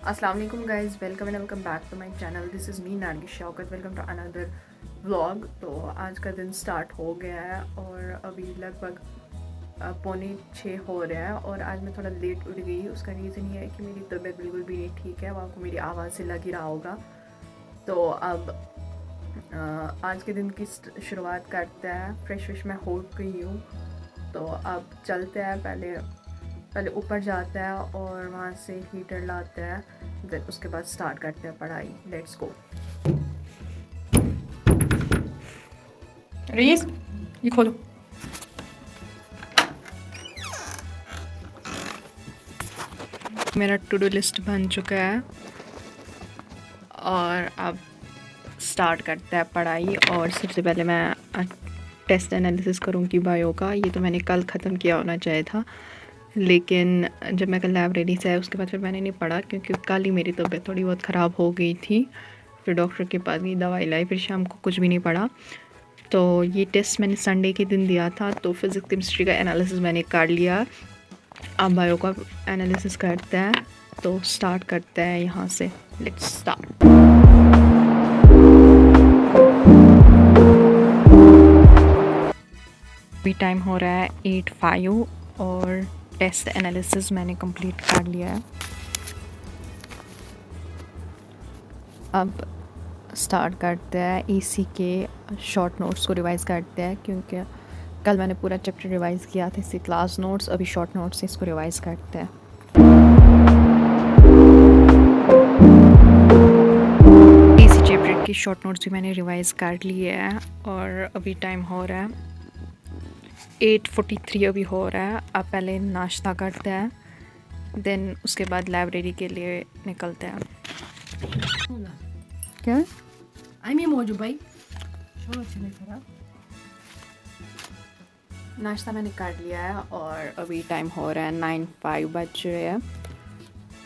अस्सलाम वालेकुम guys, welcome and welcome back to my channel. This is me Nargis Shaukat. Welcome to another vlog. तो आज का दिन स्टार्ट हो गया है और अभी लगभग 5:45 हो रहा है और आज मैं थोड़ा लेट उठ गई। उसका रीज़न ये है कि मेरी तबीयत बिल्कुल भी नहीं ठीक है, वो आपको मेरी आवाज़ से लग ही रहा होगा। तो अब आज के दिन की शुरुआत करते हैं। फ्रेश मैं हो गई हूँ, तो अब चलते हैं। पहले ऊपर जाते हैं और वहाँ से हीटर लाते हैं, देन उसके बाद स्टार्ट करते हैं पढ़ाई। Let's go. रईस, ये खोलो। मेरा टू डू लिस्ट बन चुका है और अब स्टार्ट करते हैं पढ़ाई। और सबसे पहले मैं टेस्ट एनालिसिस करूँगी बायो का। ये तो मैंने कल ख़त्म किया होना चाहिए था, लेकिन जब मैं कल लाइब्रेरी से आया उसके बाद फिर मैंने नहीं पढ़ा, क्योंकि कल ही मेरी तबीयत थोड़ी बहुत ख़राब हो गई थी। फिर डॉक्टर के पास गई, दवाई लाई, फिर शाम को कुछ भी नहीं पढ़ा। तो ये टेस्ट मैंने संडे के दिन दिया था। तो फिज़िक्स केमिस्ट्री का एनालिसिस मैंने कर लिया। अब बायो का एनालिसिस करते हैं, तो स्टार्ट करते हैं यहाँ से। Let's start. अभी टाइम हो रहा है 8:05 और टेस्ट एनालिसिस मैंने कंप्लीट कर लिया है। अब स्टार्ट करते हैं ईसी के शॉर्ट नोट्स को रिवाइज़ करते हैं, क्योंकि कल मैंने पूरा चैप्टर रिवाइज़ किया था। इससे क्लास नोट्स, अभी शॉर्ट नोट्स से इसको रिवाइज़ करते हैं। ईसी चैप्टर की शॉर्ट नोट्स भी मैंने रिवाइज़ कर लिए हैं और अभी टाइम हो रहा है 8:43 अभी हो रहा है। अब पहले नाश्ता करते हैं, देन उसके बाद लाइब्रेरी के लिए निकलते हैं। क्या नाश्ता मैंने कर लिया है और अभी टाइम हो रहा है 9:05 बज रहे हैं।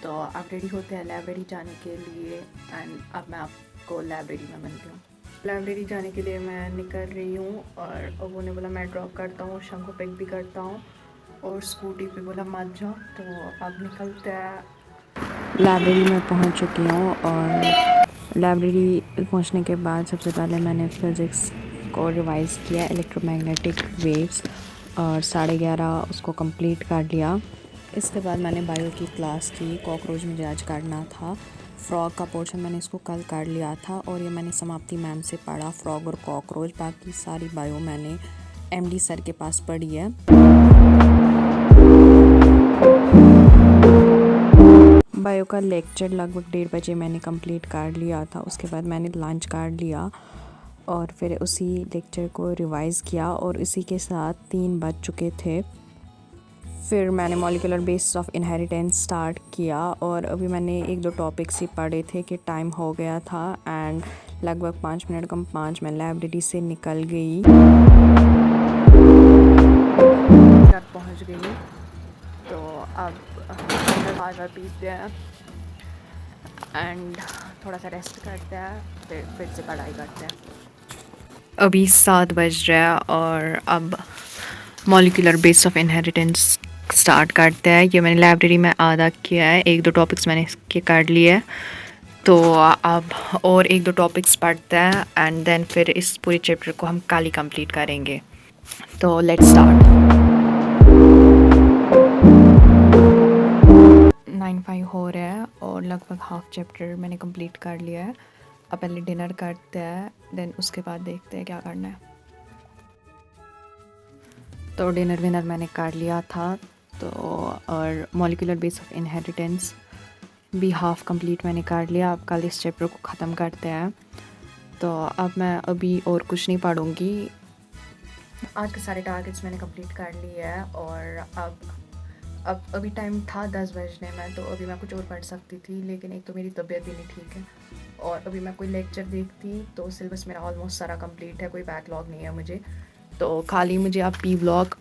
तो आप रेडी होते हैं लाइब्रेरी जाने के लिए एंड अब मैं आपको लाइब्रेरी में मिलती हूँ। लाइब्रेरी जाने के लिए मैं निकल रही हूँ और अब उन्हें बोला मैं ड्रॉप करता हूँ, शाम को पिक भी करता हूँ और स्कूटी पे बोला मत जाओ। तो अब निकलते हैं। लाइब्रेरी में पहुँच चुकी हूँ और लाइब्रेरी पहुँचने के बाद सबसे पहले मैंने फ़िज़िक्स को रिवाइज़ किया, इलेक्ट्रोमैग्नेटिक वेव्स, और 11:30 उसको कंप्लीट कर लिया। इसके बाद मैंने बायो की क्लास की। कॉकरोच मुझे आज करना था। फ्रॉग का पोर्शन मैंने इसको कल कर लिया था और ये मैंने समाप्ति मैम से पढ़ा, फ्रॉग और कॉकरोच। बाकी सारी बायो मैंने एमडी सर के पास पढ़ी है। बायो का लेक्चर लगभग 1:30 बजे मैंने कंप्लीट कर लिया था। उसके बाद मैंने लंच कर लिया और फिर उसी लेक्चर को रिवाइज़ किया और इसी के साथ 3 बज चुके थे। फिर मैंने molecular basis of inheritance start किया और अभी मैंने 1-2 टॉपिक्स ही पढ़े थे कि टाइम हो गया था एंड लगभग 5 मिनट कम 5 मैं लाइब्रेरी से निकल गई। घर पहुंच गई, तो अब बार पीते हैं एंड थोड़ा सा रेस्ट करते हैं, फिर से पढ़ाई करते हैं। अभी 7 बज रहा है और अब molecular basis of inheritance start करते हैं। ये मैंने लाइब्रेरी में आधा किया है, 1-2 टॉपिक्स मैंने इसके कर लिए हैं। तो अब और 1-2 टॉपिक्स पढ़ते हैं एंड देन फिर इस पूरे चैप्टर को हम कल ही कंप्लीट करेंगे। तो लेट्स स्टार्ट। 9:05 हो रहा है और लगभग हाफ चैप्टर मैंने कंप्लीट कर लिया है। अब पहले डिनर करते हैं, देन उसके बाद देखते हैं क्या करना है। तो डिनर विनर मैंने कर लिया था। तो और मॉलिक्यूलर बेस ऑफ इनहेरिटेंस भी हाफ कंप्लीट मैंने कर लिया। अब कल इस चैप्टर को ख़त्म करते हैं। तो अब मैं अभी और कुछ नहीं पढ़ूँगी। आज के सारे टारगेट्स मैंने कंप्लीट कर लिए हैं और अब अभी टाइम था 10 बजने में, तो अभी मैं कुछ और पढ़ सकती थी, लेकिन एक तो मेरी तबीयत भी नहीं ठीक है और अभी मैं कोई लेक्चर देखती तो सिलेबस मेरा ऑलमोस्ट सारा कंप्लीट है, कोई बैकलॉग नहीं है मुझे। तो खाली मुझे अब पी ब्लॉक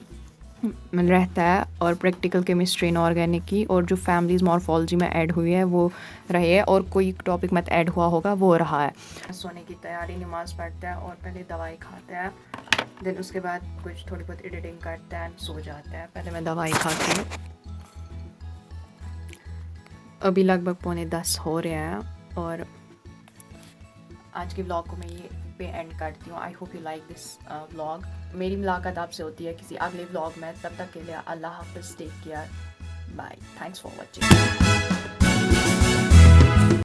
में रहता है और प्रैक्टिकल केमिस्ट्री इन ऑर्गेनिक की, और जो फैमिलीज़ मॉर्फोलॉजी में ऐड हुई है वो रही है और कोई टॉपिक मत ऐड हुआ होगा वो रहा है। सोने की तैयारी, नमाज़ पढ़ते हैं और पहले दवाई खाते हैं, देन उसके बाद कुछ थोड़ी बहुत एडिटिंग करते हैं, सो जाते हैं। पहले मैं दवाई खाती हूँ। अभी लगभग 9:45 हो रहे हैं और आज के व्लॉग को मैं ये पे एंड करती हूँ। I hope you like this vlog. मेरी मुलाकात आपसे होती है किसी अगले व्लॉग में। तब तक के लिए अल्लाह हाफ़िज़, take care, bye, thanks for watching.